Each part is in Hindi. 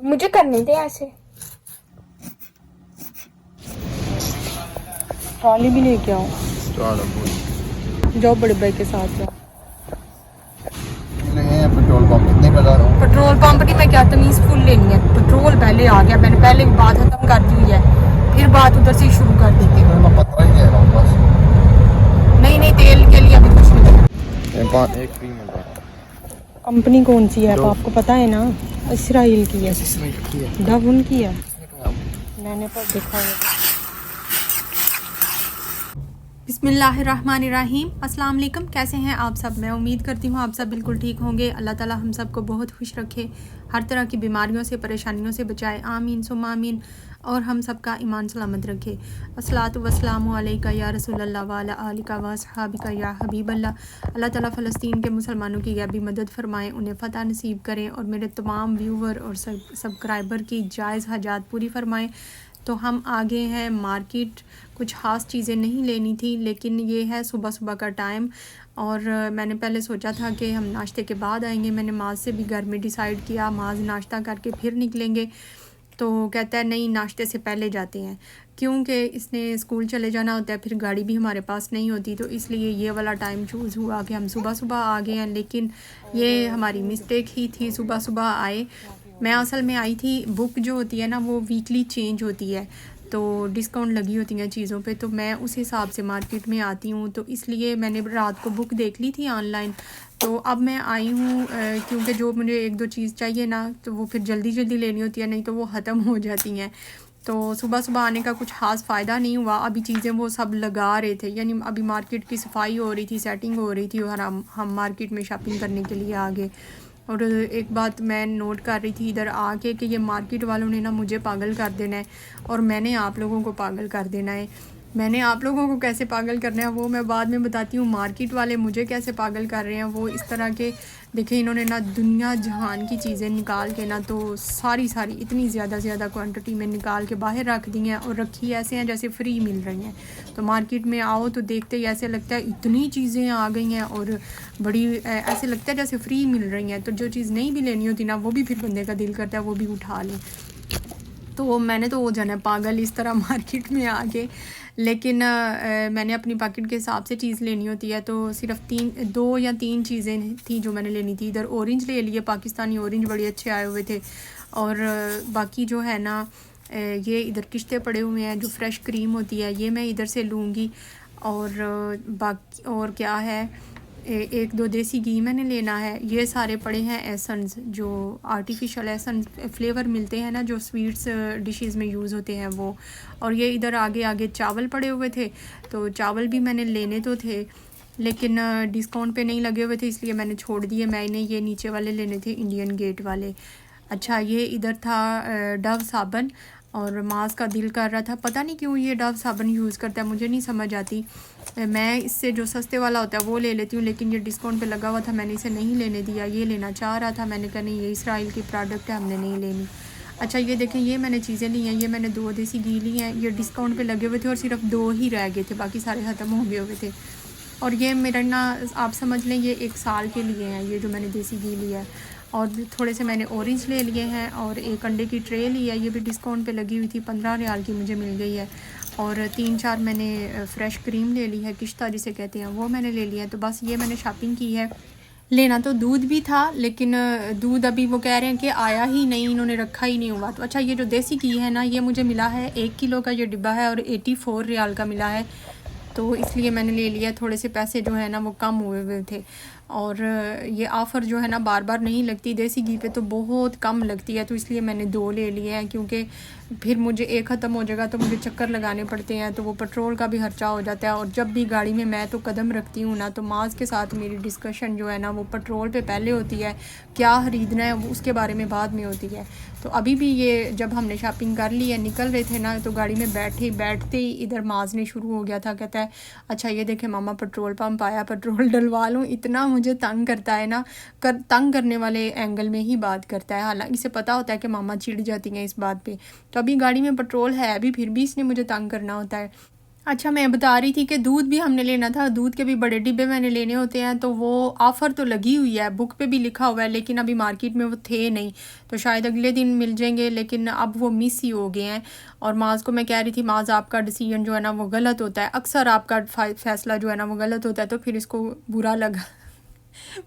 मुझे करने दे ऐसे। ट्रॉली भी लेके आओ। चल अब जाओ बड़े भाई के साथ जाओ। पेट्रोल पंप कितने का जा रहा हूँ। पेट्रोल पंप नहीं, मैं क्या तमीज़ फुल लेनी है। पेट्रोल पहले आ गया, मैंने पहले बात खत्म कर दी हुई है, फिर बात उधर से ही शुरू कर देते हैं। मैं 15 ही दे रहा हूँ बस। नहीं नहीं, तेल के लिए अभी कुछ नहीं है। एक फ्री मिल रहा है। कंपनी कौन सी है डव। आपको पता है ना? इसराइल की है। की है। डव उनकी है, मैंने तो देखा है। बिस्मिल्लाहिर्रहमानिर्रहीम, अस्सलाम वालेकुम। कैसे हैं आप सब? मैं उम्मीद करती हूँ आप सब बिल्कुल ठीक होंगे। अल्लाह ताला हम सबको बहुत खुश रखे, हर तरह की बीमारियों से परेशानियों से बचाए, आमीन सुम्मा आमीन, और हम सबका ईमान सलामत रखे। अस्सलातु वस्सलामु अलैका या रसूलल्लाह व अला आलिका व अस्हाबिका या हबीबल्लाह। अल्लाह ताला फ़लस्तीन के मुसलमानों की गैबी मदद फ़रमाएँ, उन्हें फ़तह नसीब करें और मेरे तमाम व्यूवर और सब्सक्राइबर की जायज़ हाजात पूरी फ़रमाएँ। तो हम आगे हैं मार्केट, कुछ ख़ास चीज़ें नहीं लेनी थी, लेकिन ये है सुबह सुबह का टाइम, और मैंने पहले सोचा था कि हम नाश्ते के बाद आएंगे। मैंने माज से भी घर में डिसाइड किया, माज नाश्ता करके फिर निकलेंगे। तो कहता है नहीं, नाश्ते से पहले जाते हैं, क्योंकि इसने स्कूल चले जाना होता है, फिर गाड़ी भी हमारे पास नहीं होती, तो इसलिए ये वाला टाइम चूज़ हुआ कि हम सुबह सुबह आ गए हैं। लेकिन ये हमारी मिस्टेक ही थी, सुबह सुबह आए। मैं असल में आई थी, बुक जो होती है ना वो वीकली चेंज होती है, तो डिस्काउंट लगी होती हैं चीज़ों पे, तो मैं उस हिसाब से मार्केट में आती हूँ, तो इसलिए मैंने रात को बुक देख ली थी ऑनलाइन। तो अब मैं आई हूँ क्योंकि जो मुझे एक दो चीज़ चाहिए ना, तो वो फिर जल्दी जल्दी लेनी होती है, नहीं तो वो ख़त्म हो जाती हैं। तो सुबह सुबह आने का कुछ ख़ास फ़ायदा नहीं हुआ। अभी चीज़ें वो सब लगा रहे थे, यानी अभी मार्केट की सफाई हो रही थी, सेटिंग हो रही थी, और हम मार्केट में शॉपिंग करने के लिए आ गए। और एक बात मैं नोट कर रही थी इधर आके कि ये मार्केट वालों ने ना मुझे पागल कर देना है, और मैंने आप लोगों को पागल कर देना है। मैंने आप लोगों को कैसे पागल करना है वो मैं बाद में बताती हूँ। मार्केट वाले मुझे कैसे पागल कर रहे हैं वो इस तरह के, देखिए इन्होंने ना दुनिया जहान की चीज़ें निकाल के ना, तो सारी इतनी ज़्यादा क्वांटिटी में निकाल के बाहर रख दी हैं, और रखी ऐसे हैं जैसे फ्री मिल रही हैं। तो मार्केट में आओ तो देखते ही ऐसे लगता है इतनी चीज़ें आ गई हैं, और बड़ी ऐसे लगता है जैसे फ्री मिल रही हैं। तो जो चीज़ नहीं भी लेनी होती ना, वो भी फिर बंदे का दिल करता है वो भी उठा लें। तो मैंने तो वो जाना है पागल इस तरह मार्केट में आके। लेकिन मैंने अपनी पॉकेट के हिसाब से चीज़ लेनी होती है, तो सिर्फ दो या तीन चीज़ें थी जो मैंने लेनी थी। इधर ऑरेंज ले लिए, पाकिस्तानी ऑरेंज बड़े अच्छे आए हुए थे, और बाकी जो है ना ये इधर किश्ते पड़े हुए हैं, जो फ्रेश क्रीम होती है ये मैं इधर से लूँगी। और बाकी और क्या है, एक दो देसी घी मैंने लेना है। ये सारे पड़े हैं एसेंस, जो आर्टिफिशियल एसेंस फ्लेवर मिलते हैं ना, जो स्वीट्स डिशेस में यूज़ होते हैं वो। और ये इधर आगे आगे चावल पड़े हुए थे, तो चावल भी मैंने लेने तो थे, लेकिन डिस्काउंट पे नहीं लगे हुए थे, इसलिए मैंने छोड़ दिए। मैंने ये नीचे वाले लेने थे, इंडियन गेट वाले। अच्छा, ये इधर था डव साबन, और मास का दिल कर रहा था, पता नहीं क्यों ये डव साबन यूज़ करता है, मुझे नहीं समझ आती। मैं इससे जो सस्ते वाला होता है वो ले लेती हूँ, लेकिन ये डिस्काउंट पे लगा हुआ था, मैंने इसे नहीं लेने दिया। ये लेना चाह रहा था, मैंने कहा नहीं ये इसराइल की प्रोडक्ट है, हमने नहीं लेनी। अच्छा, ये देखें, ये मैंने चीज़ें ली हैं, ये मैंने दो देसी घी ली हैं, ये डिस्काउंट पे लगे हुए थे, और सिर्फ दो ही रह गए थे, बाकी सारे ख़त्म हो गए हुए थे। और ये मेरा ना, आप समझ लें ये 1 साल के लिए हैं, ये जो मैंने देसी घी लिया है। और थोड़े से मैंने ऑरेंज ले लिए हैं, और एक अंडे की ट्रे ली है, ये भी डिस्काउंट पे लगी हुई थी, 15 रियाल की मुझे मिल गई है। और 3-4 मैंने फ्रेश क्रीम ले ली है, किश्ता जिसे कहते हैं, वो मैंने ले लिया है। तो बस ये मैंने शॉपिंग की है। लेना तो दूध भी था, लेकिन दूध अभी वो कह रहे हैं कि आया ही नहीं, इन्होंने रखा ही नहीं हुआ। तो अच्छा, ये जो देसी घी है ना, ये मुझे मिला है 1 किलो का ये डिब्बा है, और 84 रियाल का मिला है, तो इसलिए मैंने ले लिया। थोड़े से पैसे जो है ना वो कम हुए हुए थे, और ये ऑफ़र जो है ना बार बार नहीं लगती, देसी घी पे तो बहुत कम लगती है, तो इसलिए मैंने 2 ले लिए हैं, क्योंकि फिर मुझे एक ख़त्म हो जाएगा तो मुझे चक्कर लगाने पड़ते हैं, तो वो पेट्रोल का भी खर्चा हो जाता है। और जब भी गाड़ी में मैं तो कदम रखती हूँ ना, तो माज के साथ मेरी डिस्कशन जो है ना वो पेट्रोल पे पहले होती है, क्या ख़रीदना है वो उसके बारे में बाद में होती है। तो अभी भी ये जब हमने शॉपिंग कर ली है, निकल रहे थे ना, तो गाड़ी में बैठते ही इधर माजने शुरू हो गया था, कहता है अच्छा ये देखे मामा पेट्रोल पंप आया, पेट्रोल डलवा लूँ। इतना मुझे तंग करता है ना, तंग करने वाले एंगल में ही बात करता है, हालांकि इसे पता होता है कि मामा चिढ़ जाती हैं इस बात पे। तो अभी गाड़ी में पेट्रोल है अभी, फिर भी इसने मुझे तंग करना होता है। अच्छा, मैं बता रही थी कि दूध भी हमने लेना था, दूध के भी बड़े डिब्बे मैंने लेने होते हैं, तो वो ऑफ़र तो लगी हुई है, बुक पे भी लिखा हुआ है, लेकिन अभी मार्केट में वो थे नहीं, तो शायद अगले दिन मिल जाएंगे, लेकिन अब वो मिस ही हो गए हैं। और माज़ को मैं कह रही थी, माज़ आपका डिसीजन जो है ना वो गलत होता है, अक्सर आपका फ़ैसला जो है ना वो गलत होता है, तो फिर इसको बुरा लगा।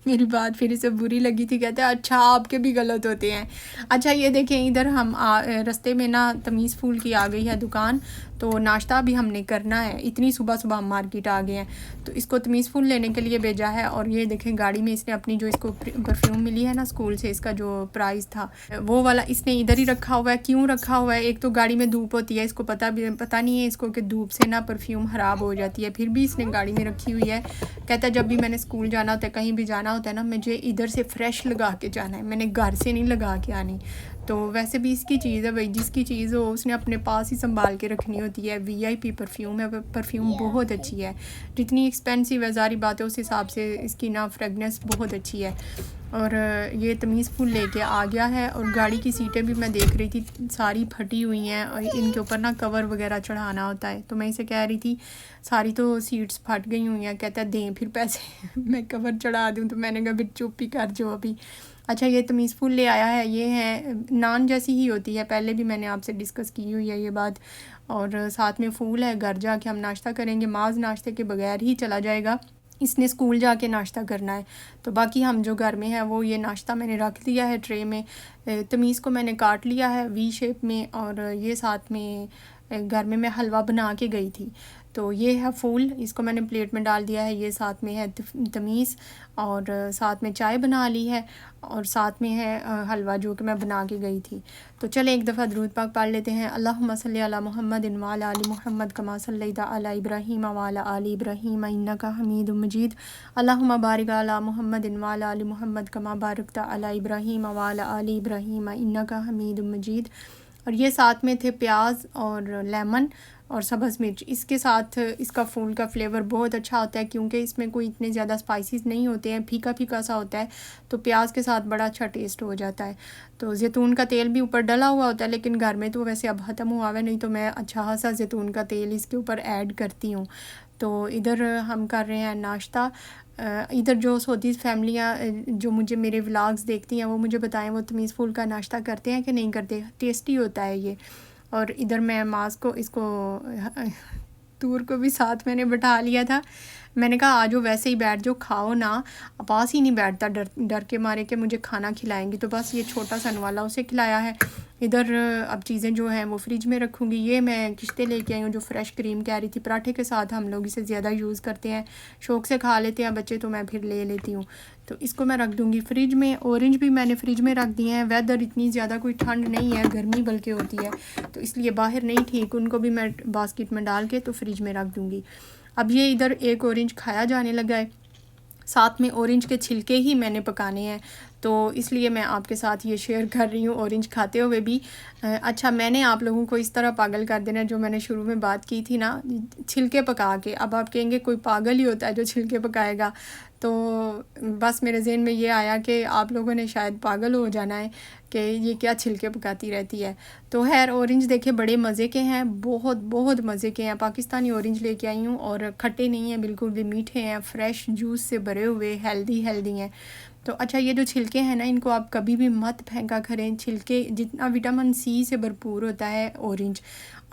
मेरी बात फिर इसे बुरी लगी थी, कहते हैं अच्छा आपके भी गलत होते हैं। अच्छा ये देखें, इधर हम रास्ते में ना तमीज़ फूल की आ गई है दुकान, तो नाश्ता भी हमने करना है, इतनी सुबह सुबह हम मार्केट आ गए हैं, तो इसको तमीज़ फूल लेने के लिए भेजा है। और ये देखें गाड़ी में इसने अपनी जो इसको परफ्यूम मिली है ना स्कूल से, इसका जो प्राइस था वो वाला इसने इधर ही रखा हुआ है। क्यों रखा हुआ है? एक तो गाड़ी में धूप होती है, इसको पता नहीं है इसको कि धूप से ना परफ्यूम ख़राब हो जाती है, फिर भी इसने गाड़ी में रखी हुई है। कहता है जब भी मैंने स्कूल जाना होता है, कहीं भी जाना होता है ना, मुझे इधर से फ्रेश लगा के जाना है, मैंने घर से नहीं लगा के आनी। तो वैसे भी इसकी चीज़ है भाई, जिसकी चीज़ हो उसने अपने पास ही संभाल के रखनी होती है। वीआईपी परफ्यूम है, परफ्यूम बहुत अच्छी है, जितनी एक्सपेंसिव है ज़ारी बात है उस हिसाब से इसकी ना फ्रेगनेंस बहुत अच्छी है। और ये तमीज़ फूल लेके आ गया है। और गाड़ी की सीटें भी मैं देख रही थी सारी फटी हुई हैं, और इनके ऊपर ना कवर वगैरह चढ़ाना होता है, तो मैं इसे कह रही थी सारी तो सीट्स फट गई हुई हैं, कहता है दें फिर पैसे मैं कवर चढ़ा दूँ, तो मैंने कहा फिर चुप ही कर जो अभी। अच्छा ये तमीज़ फूल ले आया है, ये है नान जैसी ही होती है, पहले भी मैंने आपसे डिस्कस की हुई है ये बात। और साथ में फूल है, घर जाके हम नाश्ता करेंगे, माज़ नाश्ते के बगैर ही चला जाएगा, इसने स्कूल जाके नाश्ता करना है। तो बाकी हम जो घर में है वो ये नाश्ता मैंने रख दिया है ट्रे में, तमीज़ को मैंने काट लिया है वी शेप में, और ये साथ में घर में मैं हलवा बना के गई थी, तो ये है फूल, इसको मैंने प्लेट में डाल दिया है। ये साथ में है तमीज़, और साथ में चाय बना ली है, और साथ में है हलवा जो कि मैं बना के गई थी। तो चले एक दफ़ा दुरूद पाक पढ़ लेते हैं। अल्लाहुम्मा सल्ली अला मुहम्मदिन व अला आलि मुहम्मद कमा सल्लैता अला इब्राहीम व अला आलि इब्राहीम इन्नका हमीदुम मजीद। अल्लाहुम्मा बारिक अला मुहम्मदिन व अला आलि मुहम्मद कमा बारकता अला इब्राहीम व अला आलि इब्राहीम इन्नका हमीदुम मजीद। और ये साथ में थे प्याज और लेमन और सब्ज़ मिर्च, इसके साथ इसका फूल का फ्लेवर बहुत अच्छा होता है, क्योंकि इसमें कोई इतने ज़्यादा स्पाइसेस नहीं होते हैं, फीका फीका सा होता है, तो प्याज के साथ बड़ा अच्छा टेस्ट हो जाता है। तो जैतून का तेल भी ऊपर डला हुआ होता है, लेकिन घर में तो वैसे अब ख़त्म हुआ है, नहीं तो मैं अच्छा खासा जैतून का तेल इसके ऊपर ऐड करती हूँ। तो इधर हम कर रहे हैं नाश्ता। इधर जो सऊदी फैमिलियाँ जो मुझे मेरे व्लॉग्स देखती हैं वो मुझे बताएं वो तमीज़ फूल का नाश्ता करते हैं कि नहीं करते, टेस्टी होता है ये। और इधर मैं माज़ को इसको तूर को भी साथ मैंने बैठा लिया था, मैंने कहा आज वैसे ही बैठ जाओ, खाओ ना, पास ही नहीं बैठता, डर डर के मारे कि मुझे खाना खिलाएंगी, तो बस ये छोटा सा वाला उसे खिलाया है। इधर अब चीज़ें जो हैं वो फ्रिज में रखूँगी। ये मैं किश्ते लेके आई हूँ जो फ्रेश क्रीम कह रही थी, पराठे के साथ हम लोग इसे ज़्यादा यूज़ करते हैं, शौक़ से खा लेते हैं बच्चे, तो मैं फिर ले लेती हूँ, तो इसको मैं रख दूँगी फ्रिज में। ऑरेंज भी मैंने फ्रिज में रख दिए हैं, वेदर इतनी ज़्यादा कोई ठंड नहीं है, गर्मी बल्कि होती है, तो इसलिए बाहर नहीं ठीक, उनको भी मैं बास्केट में डाल के तो फ्रिज में रख दूँगी। अब ये इधर एक ऑरेंज खाया जाने लगा है, साथ में ऑरेंज के छिलके ही मैंने पकाने हैं, तो इसलिए मैं आपके साथ ये शेयर कर रही हूँ ऑरेंज खाते हुए भी। अच्छा मैंने आप लोगों को इस तरह पागल कर देना, जो मैंने शुरू में बात की थी ना छिलके पका के, अब आप कहेंगे कोई पागल ही होता है जो छिलके पकाएगा, तो बस मेरे ज़हन में ये आया कि आप लोगों ने शायद पागल हो जाना है कि ये क्या छिलके पकाती रहती है। तो खैर ऑरेंज देखे बड़े मज़े के हैं, बहुत बहुत मज़े के हैं, पाकिस्तानी ऑरेंज लेके आई हूँ, और खट्टे नहीं हैं, बिल्कुल भी मीठे हैं, फ्रेश जूस से भरे हुए, हेल्दी हैं। तो अच्छा ये जो छिलके हैं ना, इनको आप कभी भी मत फेंका करें, छिलके जितना विटामिन सी से भरपूर होता है ऑरेंज,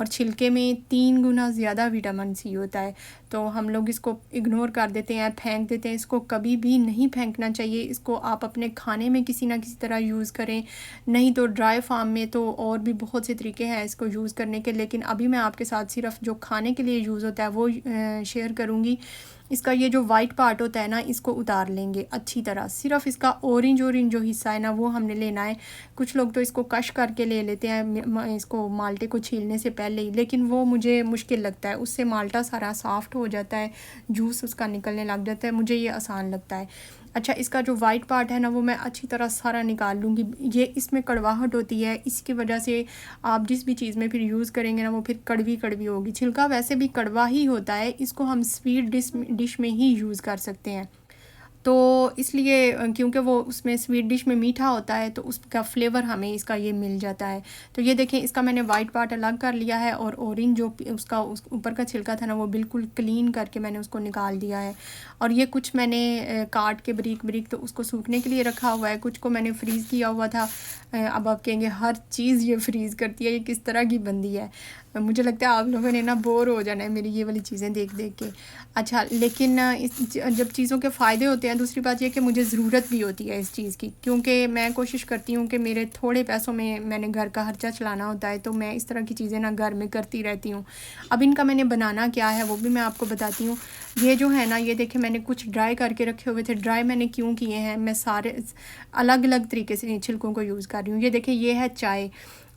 और छिलके में 3 गुना ज़्यादा विटामिन सी होता है, तो हम लोग इसको इग्नोर कर देते हैं, फेंक देते हैं। इसको कभी भी नहीं फेंकना चाहिए, इसको आप अपने खाने में किसी ना किसी तरह यूज़ करें, नहीं तो ड्राई फार्म में तो और भी बहुत से तरीके हैं इसको यूज़ करने के, लेकिन अभी मैं आपके साथ सिर्फ जो खाने के लिए यूज़ होता है वो शेयर करूँगी। इसका ये जो वाइट पार्ट होता है ना, इसको उतार लेंगे अच्छी तरह, सिर्फ इसका ऑरेंज जो हिस्सा है ना वो हमने लेना है। कुछ लोग तो इसको कश करके ले लेते हैं इसको माल्टे को छीलने से पहले ही, लेकिन वो मुझे मुश्किल लगता है, उससे माल्टा सारा सॉफ्ट हो जाता है, जूस उसका निकलने लग जाता है, मुझे ये आसान लगता है। अच्छा इसका जो वाइट पार्ट है ना वो मैं अच्छी तरह सारा निकाल लूँगी, ये इसमें कड़वाहट होती है, इसकी वजह से आप जिस भी चीज़ में फिर यूज़ करेंगे ना वो फिर कड़वी कड़वी होगी। छिलका वैसे भी कड़वा ही होता है, इसको हम स्वीट डिश में ही यूज़ कर सकते हैं। तो इसलिए क्योंकि वो उसमें स्वीट डिश में मीठा होता है तो उसका फ्लेवर हमें इसका ये मिल जाता है। तो ये देखें, इसका मैंने वाइट पार्ट अलग कर लिया है और ऑरेंज जो उसका ऊपर का छिलका था ना वो बिल्कुल क्लीन करके मैंने उसको निकाल दिया है। और ये कुछ मैंने काट के बारीक बारीक तो उसको सूखने के लिए रखा हुआ है, कुछ को मैंने फ्रीज़ किया हुआ था। अब आप कहेंगे हर चीज़ ये फ्रीज़ करती है, ये किस तरह की बंदी है। मुझे लगता है आप लोगों ने ना बोर हो जाना है मेरी ये वाली चीज़ें देख देख के। अच्छा, लेकिन जब चीज़ों के फ़ायदे होते हैं, दूसरी बात यह कि मुझे ज़रूरत भी होती है इस चीज़ की, क्योंकि मैं कोशिश करती हूँ कि मेरे थोड़े पैसों में मैंने घर का खर्चा चलाना होता है, तो मैं इस तरह की चीज़ें ना घर में करती रहती हूँ। अब इनका मैंने बनाना क्या है वो भी मैं आपको बताती हूँ। ये जो है ना, ये देखें मैंने कुछ ड्राई करके रखे हुए थे। ड्राई मैंने क्यों किए हैं, मैं सारे अलग अलग तरीके से छिलकों को यूज़ कर रही हूँ। ये देखें, ये है चाय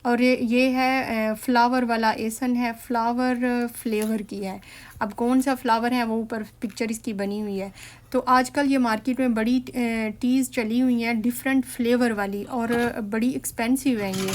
और ये है फ्लावर वाला एसन है, फ्लावर फ्लेवर की है। अब कौन सा फ्लावर है वो ऊपर पिक्चर इसकी बनी हुई है। तो आजकल ये मार्केट में बड़ी टीज़ चली हुई हैं डिफरेंट फ्लेवर वाली और बड़ी एक्सपेंसिव है ये।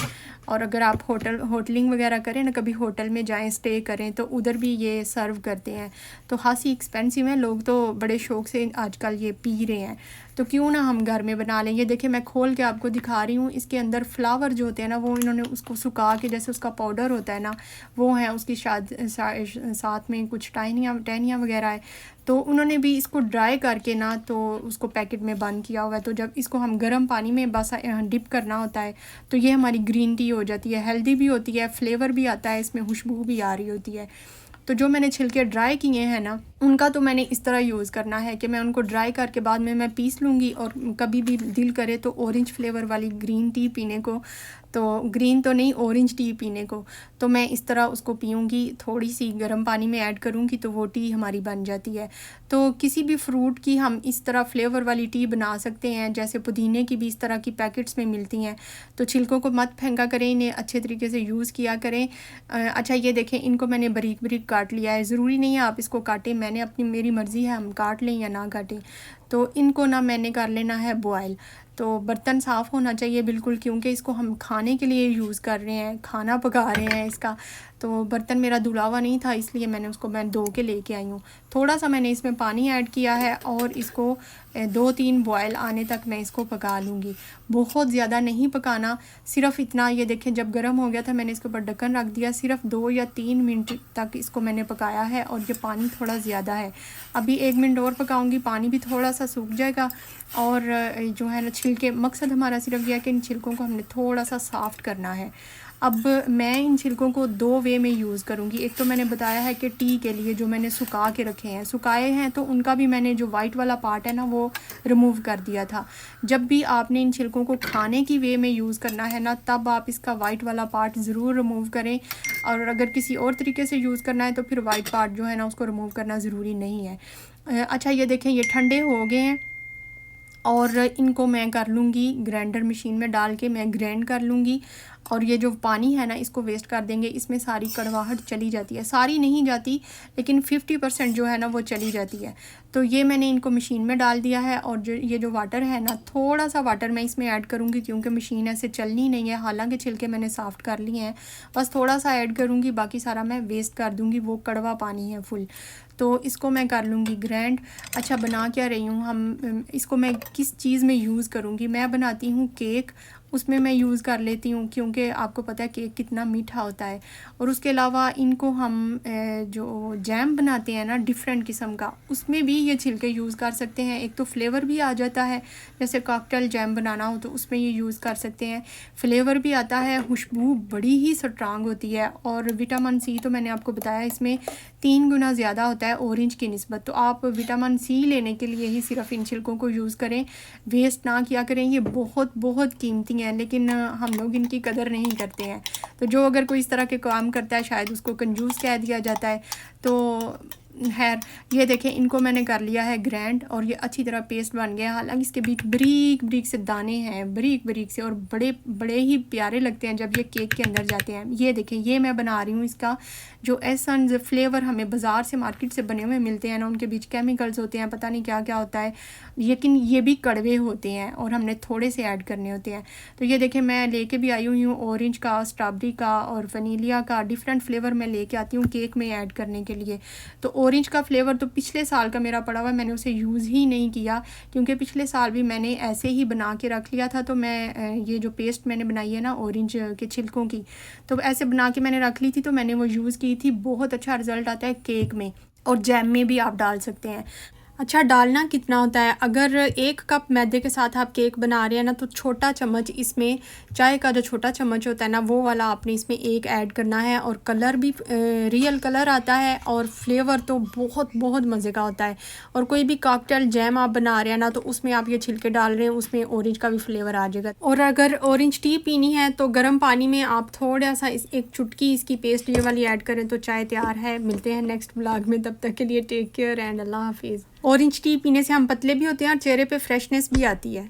और अगर आप होटलिंग वगैरह करें ना, कभी होटल में जाएं स्टे करें तो उधर भी ये सर्व करते हैं। तो खासी एक्सपेंसिव है, लोग तो बड़े शौक़ से आजकल ये पी रहे हैं। तो क्यों ना हम घर में बना लें। ये देखिए मैं खोल के आपको दिखा रही हूँ। इसके अंदर फ्लावर जो होते हैं ना वो इन्होंने उसको सुखा के, जैसे उसका पाउडर होता है ना वो है, उसकी साथ में कुछ टहनियाँ वगैरह है, तो उन्होंने भी इसको ड्राई करके ना तो उसको पैकेट में बंद किया हुआ है। तो जब इसको हम गर्म पानी में बस डिप करना होता है तो ये हमारी ग्रीन टी हो जाती है, हेल्दी भी होती है, फ्लेवर भी आता है, इसमें खुशबू भी आ रही होती है। तो जो मैंने छिलके ड्राई किए हैं ना, उनका तो मैंने इस तरह यूज़ करना है कि मैं उनको ड्राई करके बाद में मैं पीस लूँगी। और कभी भी दिल करे तो ऑरेंज फ्लेवर वाली ग्रीन टी पीने को, तो ग्रीन तो नहीं ऑरेंज टी पीने को, तो मैं इस तरह उसको पीऊँगी। थोड़ी सी गर्म पानी में ऐड करूँगी तो वो टी हमारी बन जाती है। तो किसी भी फ्रूट की हम इस तरह फ्लेवर वाली टी बना सकते हैं। जैसे पुदीने की भी इस तरह की पैकेट्स में मिलती हैं। तो छिलकों को मत फेंका करें, इन्हें अच्छे तरीके से यूज़ किया करें। अच्छा, ये देखें, इनको मैंने बारीक बारीक काट लिया है। ज़रूरी नहीं है आप इसको काटें, मेरी मर्ज़ी है हम काट लें या ना काटें। तो इनको ना मैंने कर लेना है बॉयल। तो बर्तन साफ़ होना चाहिए बिल्कुल, क्योंकि इसको हम खाने के लिए यूज़ कर रहे हैं, खाना पका रहे हैं इसका। तो बर्तन मेरा धुला हुआ नहीं था, इसलिए मैं धो के लेके आई हूँ। थोड़ा सा मैंने इसमें पानी ऐड किया है और इसको 2-3 बॉयल आने तक मैं इसको पका लूँगी। बहुत ज़्यादा नहीं पकाना, सिर्फ इतना। ये देखें, जब गर्म हो गया था मैंने इसके ऊपर ढक्कन रख दिया। सिर्फ 2 या 3 मिनट तक इसको मैंने पकाया है और ये पानी थोड़ा ज़्यादा है। अभी 1 मिनट और पकाऊंगी, पानी भी थोड़ा सा सूख जाएगा। और जो है ना छिलके, मकसद हमारा सिर्फ यह है कि इन छिलकों को हमने थोड़ा सा सॉफ्ट करना है। अब मैं इन छिलकों को 2 वे में यूज़ करूँगी। एक तो मैंने बताया है कि टी के लिए जो मैंने सुखा के रखे हैं, सुखाए हैं, तो उनका भी मैंने जो वाइट वाला पार्ट है ना वो रिमूव कर दिया था। जब भी आपने इन छिलकों को खाने की वे में यूज़ करना है ना, तब आप इसका वाइट वाला पार्ट ज़रूर रिमूव करें। और अगर किसी और तरीके से यूज़ करना है तो फिर वाइट पार्ट जो है ना उसको रिमूव करना ज़रूरी नहीं है। अच्छा, ये देखें, ये ठंडे हो गए हैं और इनको मैं कर लूँगी ग्राइंडर मशीन में डाल के मैं ग्राइंड कर लूँगी। और ये जो पानी है ना इसको वेस्ट कर देंगे, इसमें सारी कड़वाहट चली जाती है। सारी नहीं जाती, लेकिन 50% जो है ना वो चली जाती है। तो ये मैंने इनको मशीन में डाल दिया है। और जो वाटर है ना, थोड़ा सा वाटर मैं इसमें ऐड करूँगी, क्योंकि मशीन ऐसे चलनी नहीं है। हालांकि छिलके मैंने सॉफ्ट कर लिए हैं, बस थोड़ा सा ऐड करूँगी, बाकी सारा मैं वेस्ट कर दूँगी। वो कड़वा पानी है फुल। तो इसको मैं कर लूँगी ग्राइंड। अच्छा, बना क्या रही हूँ इसको मैं किस चीज़ में यूज़ करूँगी, मैं बनाती हूँ केक, उसमें मैं यूज़ कर लेती हूँ, क्योंकि आपको पता है केक कितना मीठा होता है। और उसके अलावा इनको हम जो जैम बनाते हैं ना डिफरेंट किस्म का, उसमें भी ये छिलके यूज़ कर सकते हैं। एक तो फ्लेवर भी आ जाता है, जैसे कॉकटेल जैम बनाना हो तो उसमें ये यूज़ कर सकते हैं। फ्लेवर भी आता है, खुशबू बड़ी ही स्ट्रांग होती है। और विटामिन सी तो मैंने आपको बताया इसमें 3 गुना ज़्यादा होता है ऑरेंज की निस्बत। तो आप विटामिन सी लेने के लिए ही सिर्फ इन छिलकों को यूज़ करें, वेस्ट ना किया करें। ये बहुत बहुत कीमती हैं, लेकिन हम लोग इनकी कदर नहीं करते हैं। तो जो अगर कोई इस तरह के काम करता है शायद उसको कंजूस कह दिया जाता है। तो खैर, ये देखें, इनको मैंने कर लिया है ग्राइंड और ये अच्छी तरह पेस्ट बन गया। हालांकि इसके बीच बारीक बारीक से दाने हैं, बारीक बारीक से, और बड़े बड़े ही प्यारे लगते हैं जब ये केक के अंदर जाते हैं। ये देखें, ये मैं बना रही हूँ इसका जो एसेंस फ्लेवर हमें बाज़ार से मार्केट से बने हुए मिलते हैं ना, उनके बीच केमिकल्स होते हैं, पता नहीं क्या क्या होता है। लेकिन ये भी कड़वे होते हैं और हमने थोड़े से ऐड करने होते हैं। तो ये देखें मैं लेके भी आई हुई हूँ ऑरेंज का, स्ट्रॉबेरी का और वनीलिया का, डिफरेंट फ्लेवर मैं लेके आती हूँ केक में ऐड करने के लिए। तो ऑरेंज का फ्लेवर तो पिछले साल का मेरा पड़ा हुआ है, मैंने उसे यूज़ ही नहीं किया क्योंकि पिछले साल भी मैंने ऐसे ही बना के रख लिया था। तो मैं ये जो पेस्ट मैंने बनाई है ना ऑरेंज के छिलकों की, तो ऐसे बना के मैंने रख ली थी, तो मैंने वो यूज़ की थी। बहुत अच्छा रिज़ल्ट आता है केक में और जैम में भी आप डाल सकते हैं। अच्छा, डालना कितना होता है? अगर 1 कप मैदे के साथ आप केक बना रहे हैं ना, तो छोटा चम्मच इसमें, चाय का जो छोटा चम्मच होता है ना, वो वाला आपने इसमें 1 ऐड करना है। और कलर भी रियल कलर आता है और फ्लेवर तो बहुत बहुत मज़े का होता है। और कोई भी कॉकटेल जैम आप बना रहे हैं ना, तो उसमें आप ये छिलके डाल रहे हैं, उसमें ऑरेंज का भी फ्लेवर आ जाएगा। और अगर ऑरेंज टी पीनी है तो गर्म पानी में आप थोड़ा सा एक चुटकी इसकी पेस्ट ये वाली ऐड करें तो चाय तैयार है। मिलते हैं नेक्स्ट व्लॉग में, तब तक के लिए टेक केयर एंड अल्लाह हाफिज़। ऑरेंज टी पीने से हम पतले भी होते हैं और चेहरे पे फ्रेशनेस भी आती है।